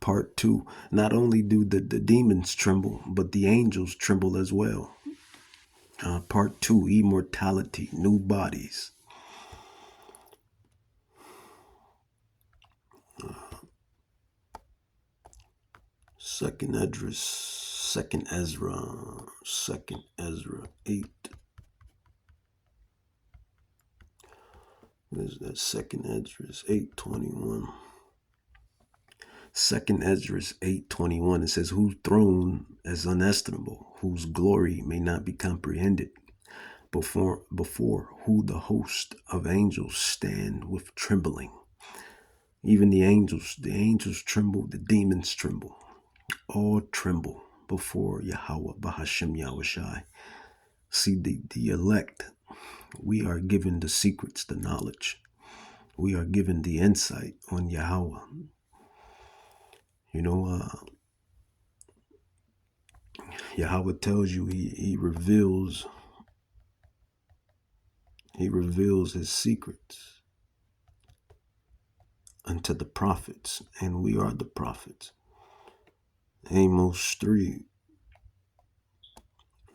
Part 2. Not only do the demons tremble, but the angels tremble as well. Part 2. Immortality, new bodies. Second Ezra 8. What is that? Second Ezra 8:21. Second Ezra 8:21. It says, "Whose throne is unestimable, whose glory may not be comprehended, before who the host of angels stand with trembling." Even the angels tremble, the demons tremble. All tremble before Yahweh, Bahashem Yahushai. See, the elect, we are given the secrets, the knowledge. We are given the insight on Yahweh. Yahweh tells you he reveals his secrets unto the prophets, and we are the prophets. Amos 3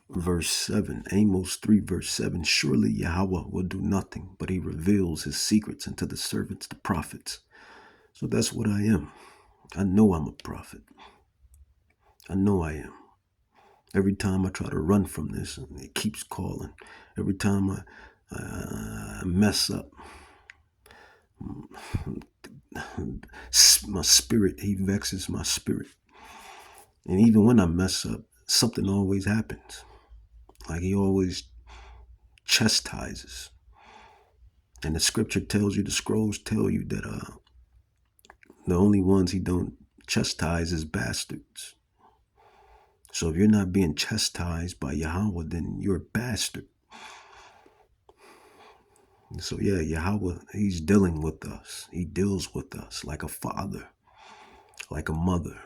verse 7. Amos 3 verse 7. Surely Yahweh will do nothing, but he reveals his secrets unto the servants, the prophets. So that's what I am. I know I'm a prophet. I know I am. Every time I try to run from this, it keeps calling. Every time I mess up, my spirit, he vexes my spirit. And even when I mess up, something always happens. Like he always chastises. And the scripture tells you, the scrolls tell you that the only ones he don't chastise is bastards. So if you're not being chastised by Yahweh, then you're a bastard. So yeah, Yahweh, he's dealing with us. He deals with us like a father, like a mother,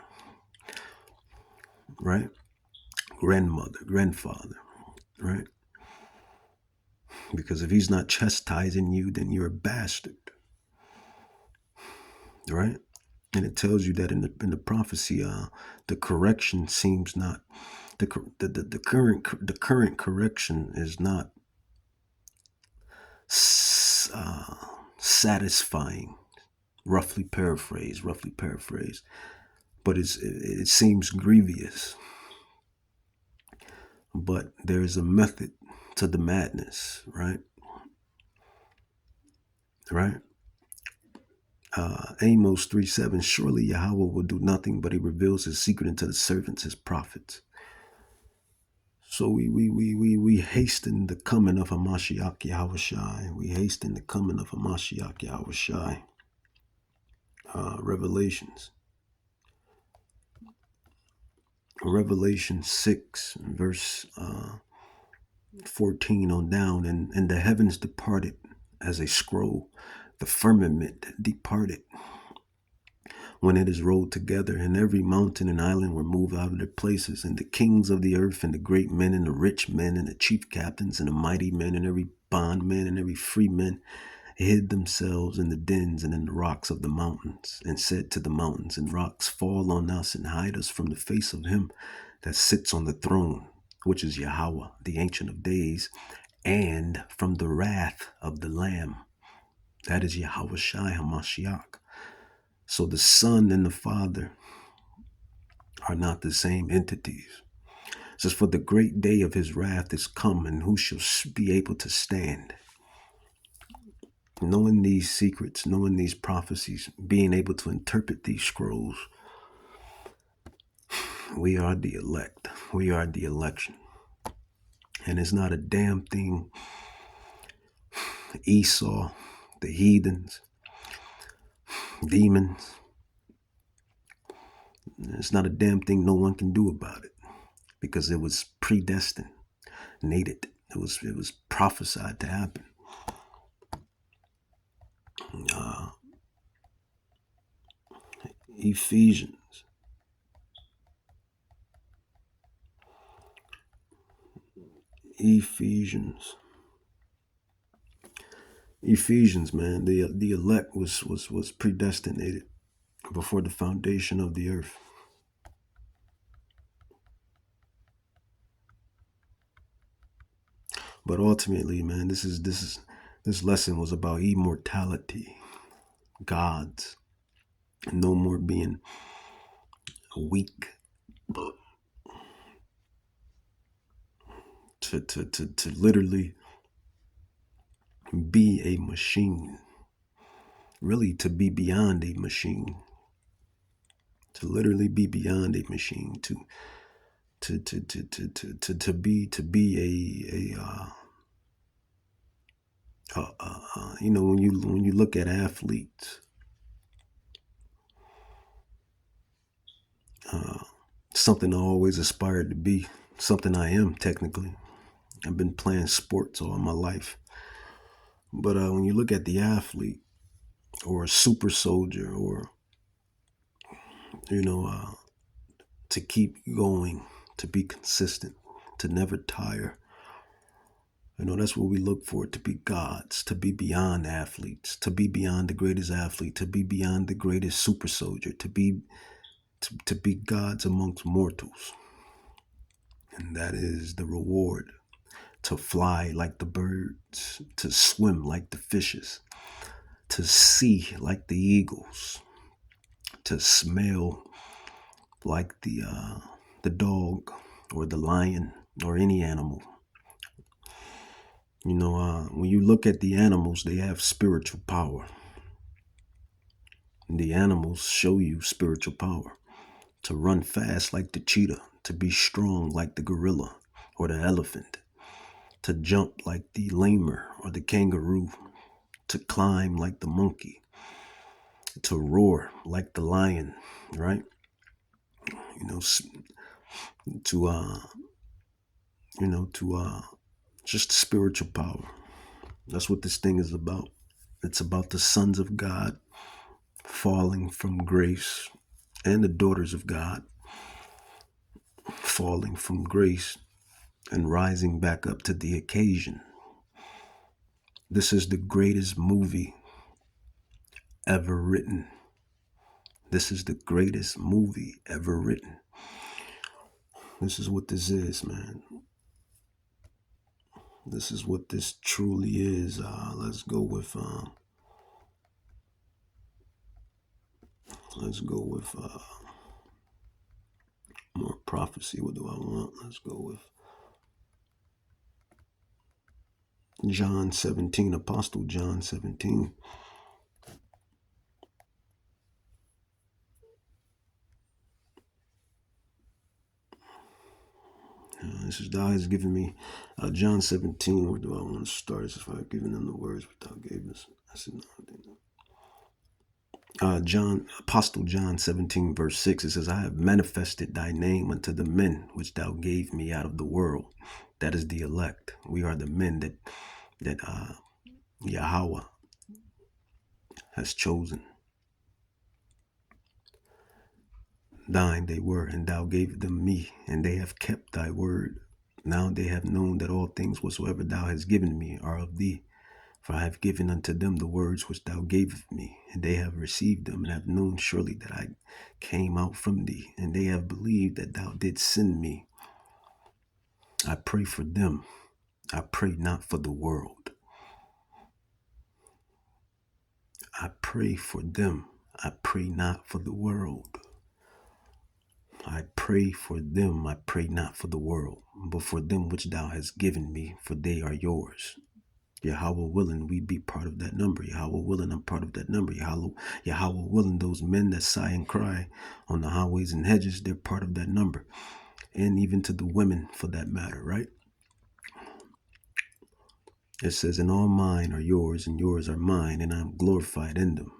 right? Grandmother, grandfather, right? Because if he's not chastising you, then you're a bastard, right? And it tells you that in the prophecy, the correction seems not the current correction is not satisfying. Roughly paraphrased, but it seems grievous. But there's a method to the madness, right? Right? Amos 3:7. Surely Yahweh will do nothing, but he reveals his secret unto the servants, his prophets. So we hasten the coming of Hamashiach Yahushai. We hasten the coming of Hamashiach Yahushai. Revelation 6, verse 14 on down. And the heavens departed as a scroll. The firmament departed when it is rolled together, and every mountain and island were moved out of their places, and the kings of the earth, and the great men, and the rich men, and the chief captains, and the mighty men, and every bondman, and every free man, hid themselves in the dens and in the rocks of the mountains, and said to the mountains and rocks, fall on us and hide us from the face of him that sits on the throne, which is Yahweh, the Ancient of Days, and from the wrath of the Lamb. That is Yahushai HaMashiach. So the Son and the Father are not the same entities. It says, for the great day of his wrath is come, and who shall be able to stand? Knowing these secrets, knowing these prophecies, being able to interpret these scrolls, we are the elect. We are the election. And it's not a damn thing Esau, the heathens, demons, it's not a damn thing no one can do about it, because it was predestined, it was prophesied to happen. Ephesians, man, the elect was predestinated. before the foundation of the earth. But ultimately, man, this lesson was about immortality, gods, no more being weak, to literally be a machine, really to be beyond a machine, to literally be beyond a machine, to be you know, when you look at athletes, something I always aspired to be, something I am technically. I've been playing sports all my life, but when you look at the athlete or a super soldier, or you know, to keep going, to be consistent, to never tire. You know, that's what we look for, to be gods, to be beyond athletes, to be beyond the greatest athlete, to be beyond the greatest super soldier, to be gods amongst mortals. And that is the reward. To fly like the birds, to swim like the fishes, to see like the eagles, to smell like the dog or the lion or any animal. You know, when you look at the animals, they have spiritual power. The animals show you spiritual power. To run fast like the cheetah, to be strong like the gorilla or the elephant, to jump like the lemur or the kangaroo, to climb like the monkey, to roar like the lion, right? You know, to just spiritual power. That's what this thing is about. It's about the sons of God falling from grace, and the daughters of God falling from grace and rising back up to the occasion. This is the greatest movie ever written. This is the greatest movie ever written. This is what this is, man. This is what this truly is. Let's go with more prophecy. What do I want? Let's go with John 17, Apostle John 17. This is thou has given me John 17. Where do I want to start? As if I've given them the words which thou gave us. I said no. Apostle John 17, verse 6. It says, I have manifested thy name unto the men which thou gave me out of the world. That is the elect. We are the men that Yahweh has chosen. Thine they were, and thou gave them me, and they have kept thy word. Now they have known that all things whatsoever thou hast given me are of thee. For I have given unto them the words which thou gavest me, and they have received them, and have known surely that I came out from thee, and they have believed that thou didst send me. I pray for them. I pray not for the world. I pray for them. I pray not for the world. I pray for them. I pray not for the world, but for them which thou hast given me, for they are yours. Yahweh willing, we be part of that number. Yahweh willing, I'm part of that number. Yahweh willing, those men that sigh and cry on the highways and hedges, they're part of that number. And even to the women, for that matter, right? It says, and all mine are yours, and yours are mine, and I'm glorified in them.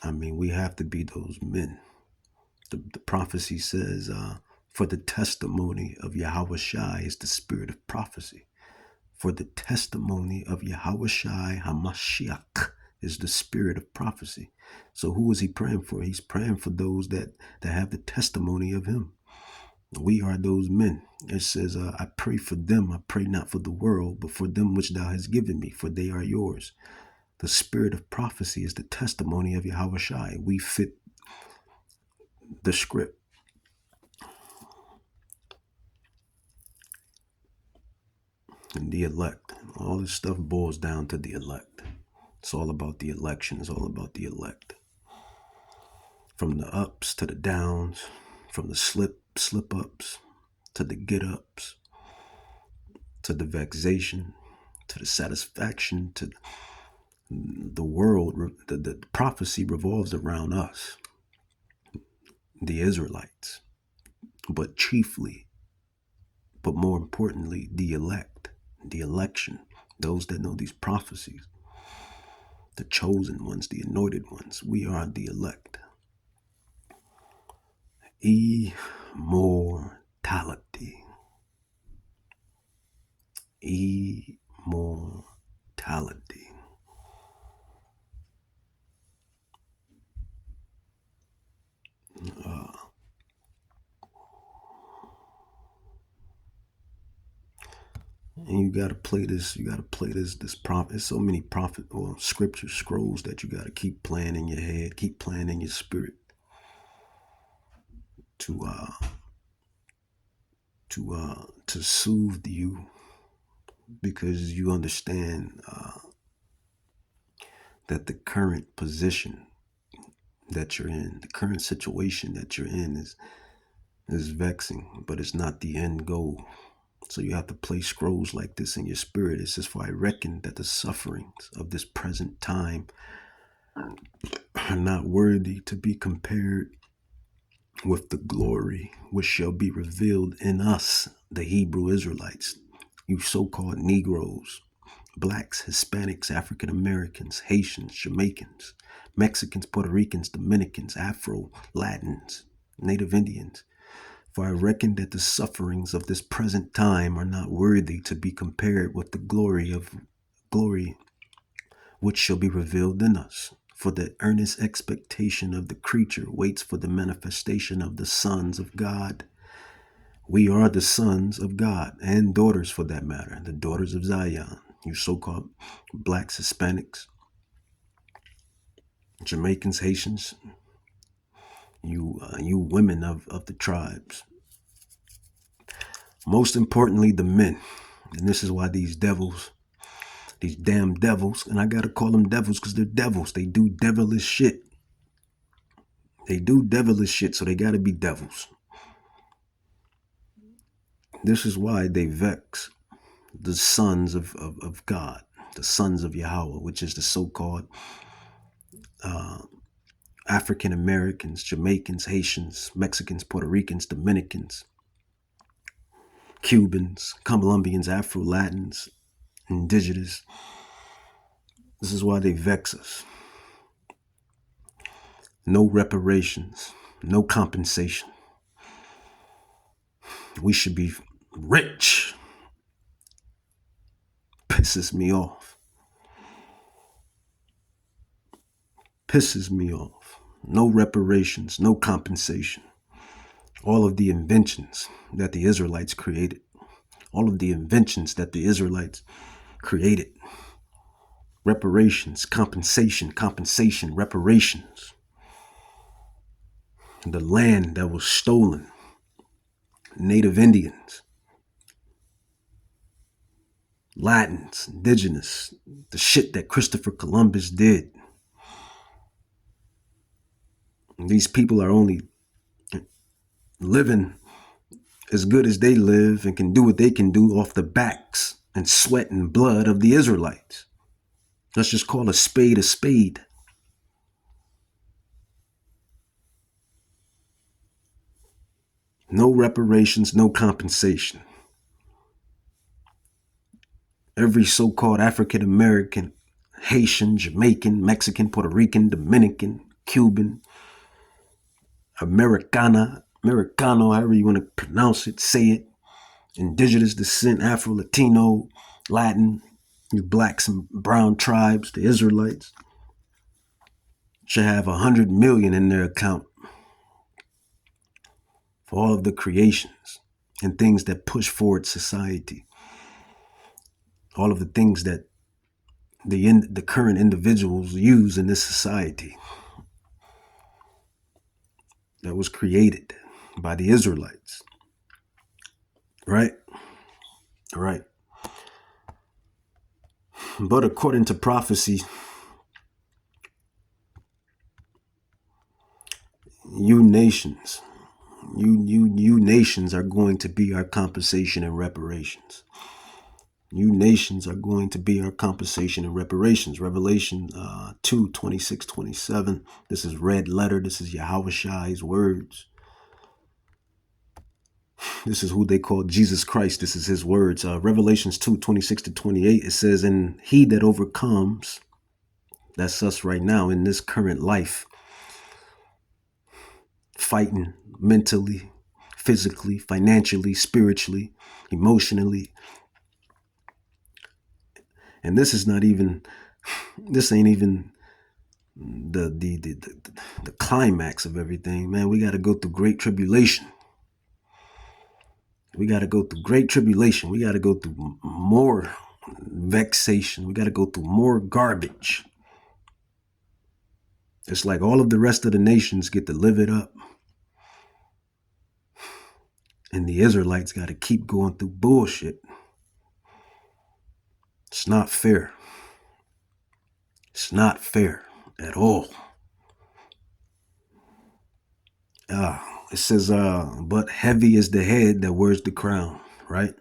I mean, we have to be those men. The prophecy says, for the testimony of Yahweh Shai is the spirit of prophecy. For the testimony of Yahweh Shai HaMashiach is the spirit of prophecy. So who is he praying for? He's praying for those that have the testimony of him. We are those men. It says, I pray for them. I pray not for the world, but for them which thou hast given me, for they are yours. The spirit of prophecy is the testimony of Yahweh Shai. We fit the script. And the elect. All this stuff boils down to the elect. It's all about the election. It's all about the elect. From the ups to the downs, from the slip ups to the get ups, to the vexation, to the satisfaction, to the world. The prophecy revolves around us, the Israelites, but chiefly, but more importantly, the elect, the election, those that know these prophecies, the chosen ones, the anointed ones. We are the elect. Immortality. Immortality. And you gotta play this. You gotta play this prophet. There's so many prophet or scripture scrolls that you gotta keep playing in your head, keep playing in your spirit to soothe you, because you understand that the current position that you're in, the current situation that you're in is vexing, but it's not the end goal. So you have to play scrolls like this in your spirit. It says, for I reckon that the sufferings of this present time are not worthy to be compared with the glory which shall be revealed in us, the Hebrew Israelites, you so-called Negroes, Blacks, Hispanics, African Americans, Haitians, Jamaicans, Mexicans, Puerto Ricans, Dominicans, Afro, Latins, Native Indians. For I reckon that the sufferings of this present time are not worthy to be compared with the glory which shall be revealed in us. For the earnest expectation of the creature waits for the manifestation of the sons of God. We are the sons of God, and daughters for that matter, the daughters of Zion. You so-called Blacks, Hispanics, Jamaicans, Haitians, you women of the tribes. Most importantly, the men. And this is why these devils, these damn devils, and I gotta call them devils because they're devils. They do devilish shit. They do devilish shit, so they gotta be devils. This is why they vex the sons of God, the sons of Yahweh, which is the so-called African Americans, Jamaicans, Haitians, Mexicans, Puerto Ricans, Dominicans, Cubans, Colombians, Afro-Latins, indigenous. This is why they vex us. No reparations, no compensation. We should be rich. Pisses me off. Pisses me off. No reparations, no compensation. All of the inventions that the Israelites created. All of the inventions that the Israelites created. Reparations, compensation, reparations. The land that was stolen. Native Indians. Latins, indigenous. The shit that Christopher Columbus did. And these people are only living as good as they live and can do what they can do off the backs and sweat and blood of the Israelites. Let's just call a spade a spade. No reparations, no compensation. Every so-called African American, Haitian, Jamaican, Mexican, Puerto Rican, Dominican, Cuban, Americano, however you want to pronounce it, say it, indigenous descent, Afro, Latino, Latin, you blacks and brown tribes, the Israelites, should have 100 million in their account for all of the creations and things that push forward society. All of the things that the current individuals use in this society that was created by the Israelites. Right? Right. But according to prophecy, you nations, you nations are going to be our compensation and reparations. You nations are going to be our compensation and reparations. Revelation 2, 26, 27. This is red letter. This is Yahushai's words. This is who they call Jesus Christ. This is his words. Revelations 2, 26 to 28. It says, and he that overcomes, that's us right now in this current life, fighting mentally, physically, financially, spiritually, emotionally. And this ain't even the climax of everything, man. We got to go through great tribulation. We got to go through great tribulation. We got to go through more vexation. We got to go through more garbage. It's like all of the rest of the nations get to live it up. And the Israelites got to keep going through bullshit. It's not fair. It's not fair at all. It says, but heavy is the head that wears the crown, right?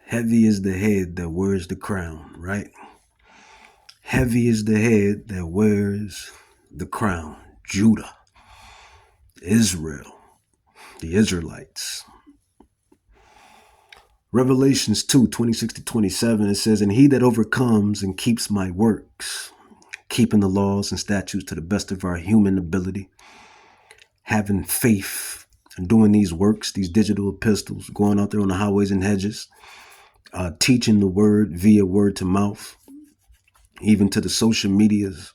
Heavy is the head that wears the crown, right? Heavy is the head that wears the crown. Judah, Israel, the Israelites. Revelations 2, 26 to 27, it says, and he that overcomes and keeps my works, keeping the laws and statutes to the best of our human ability, having faith and doing these works, these digital epistles, going out there on the highways and hedges, teaching the word via word to mouth, even to the social medias,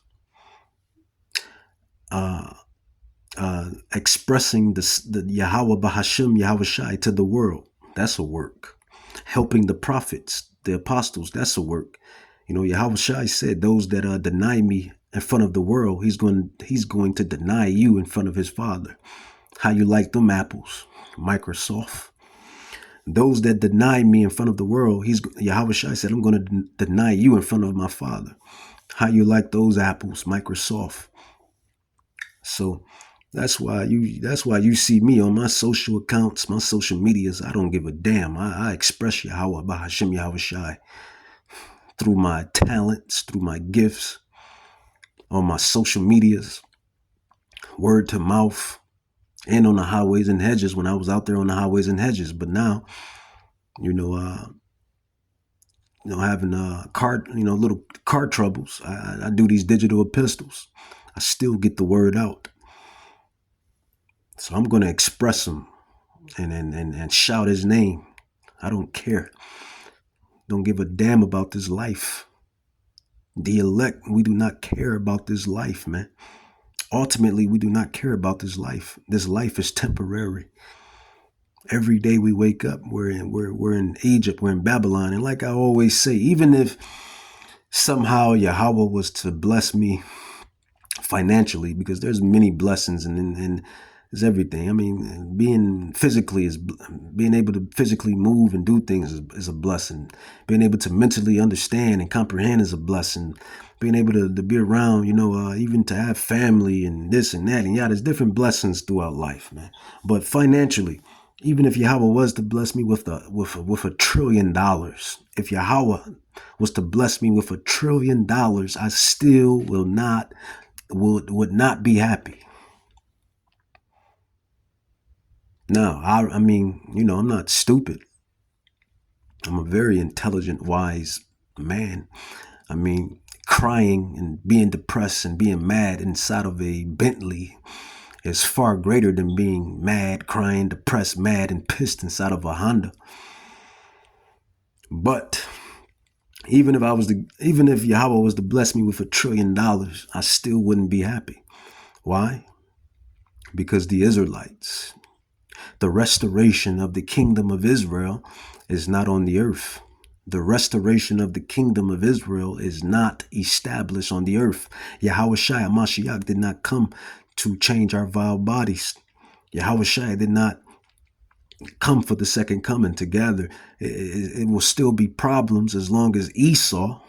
expressing the Yahweh Bahashim, Yahweh Shai to the world. That's a work. Helping the prophets, the apostles, that's a work. You know, Yahweh Shai said, those that deny me in front of the world, he's going to deny you in front of his Father. How you like them apples? Microsoft. Those that deny me in front of the world, Yahweh Shai said, I'm going to deny you in front of my Father. How you like those apples? Microsoft. So that's why you see me on my social accounts, my social medias. I don't give a damn. I express Yahweh Bahashim Yahweh Shai through my talents, through my gifts, on my social medias, word to mouth, and on the highways and hedges when I was out there on the highways and hedges. But now, having little car troubles, I do these digital epistles. I still get the word out. So I'm going to express him and shout his name. I don't care. Don't give a damn about this life. The elect, we do not care about this life, man. Ultimately, we do not care about this life. This life is temporary. Every day we wake up, we're in Egypt, we're in Babylon. And like I always say, even if somehow Yahweh was to bless me financially, because there's many blessings and it's everything. I mean, being able to physically move and do things is a blessing. Being able to mentally understand and comprehend is a blessing. Being able to be around, even to have family and this and that and yeah, there's different blessings throughout life, man. But financially, even if Yahweh was to bless me with $1 trillion, if Yahweh was to bless me with $1 trillion, I still would not be happy. No, I mean, I'm not stupid. I'm a very intelligent, wise man. I mean, crying and being depressed and being mad inside of a Bentley is far greater than being mad, crying, depressed, mad, and pissed inside of a Honda. But even if Yahweh was to bless me with $1 trillion, I still wouldn't be happy. Why? Because the Israelites, the restoration of the kingdom of Israel, is not on the earth. The restoration of the kingdom of Israel is not established on the earth. Yahweh Shai Mashiach did not come to change our vile bodies. Yahweh Shai did not come for the second coming to gather. It will still be problems as long as Esau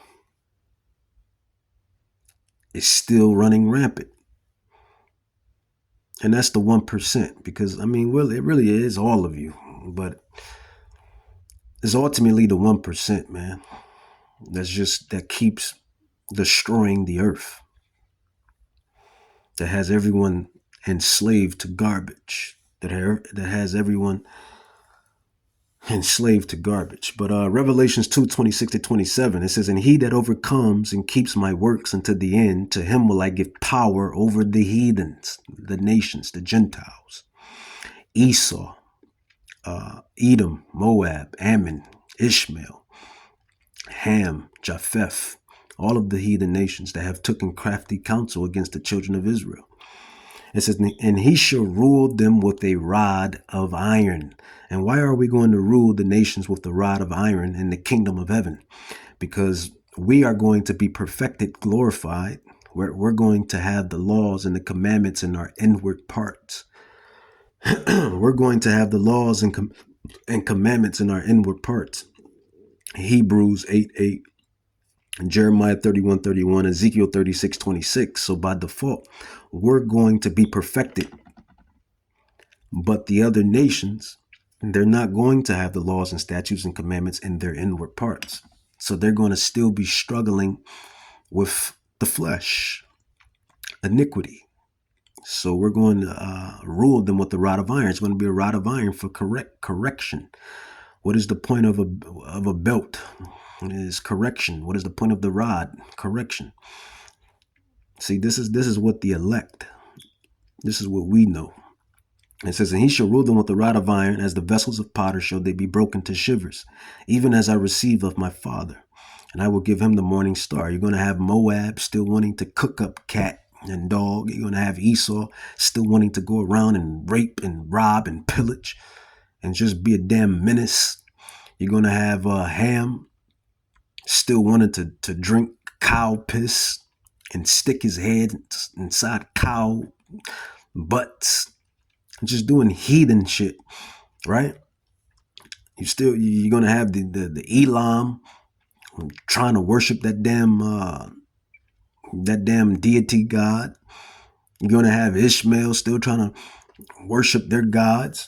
is still running rampant. And that's the 1%, because I mean, well, it really is all of you, but it's ultimately the 1%, man. That keeps destroying the earth, that has everyone enslaved to garbage, that has everyone enslaved to garbage. But Revelations 2:26-27, it says, "And he that overcomes and keeps my works unto the end, to him will I give power over the heathens," the nations, the Gentiles, Esau, Edom, Moab, Ammon, Ishmael, Ham, Japheth, all of the heathen nations that have taken crafty counsel against the children of Israel. It says, "And he shall rule them with a rod of iron." And why are we going to rule the nations with the rod of iron in the kingdom of heaven? Because we are going to be perfected, glorified. We're going to have the laws and the commandments in our inward parts. We're going to have the laws and commandments in our inward parts. Hebrews 8:8, Jeremiah 31:31, Ezekiel 36:26. So by default, we're going to be perfected. But the other nations, they're not going to have the laws and statutes and commandments in their inward parts. So they're going to still be struggling with the flesh, iniquity. So we're going to rule them with the rod of iron. It's going to be a rod of iron for correction. What is the point of a belt? It is correction. What is the point of the rod? Correction. See, this is what the elect, this is what we know. It says, "And he shall rule them with the rod of iron, as the vessels of potter shall they be broken to shivers, even as I receive of my Father. And I will give him the morning star." You're going to have Moab still wanting to cook up cat and dog. You're going to have Esau still wanting to go around and rape and rob and pillage and just be a damn menace. You're going to have Ham still wanting to drink cow piss and stick his head inside cow butts, just doing heathen shit, right? You're gonna have the Elam trying to worship that damn deity god. You're gonna have Ishmael still trying to worship their gods.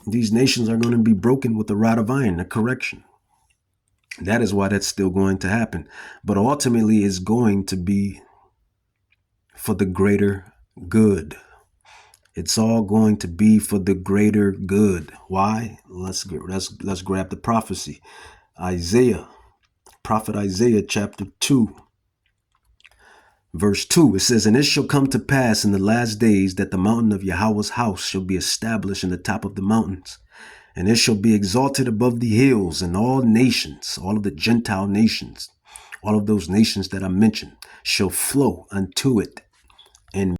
These nations are going to be broken with the rod of iron, the correction. That is why that's still going to happen. But ultimately, it's going to be for the greater good. It's all going to be for the greater good. Why? Let's grab the prophecy. Prophet Isaiah chapter 2, verse 2. It says, "And it shall come to pass in the last days that the mountain of Yahweh's house shall be established in the top of the mountains, and it shall be exalted above the hills, and all nations, all of the Gentile nations, all of those nations that I mentioned, shall flow unto it and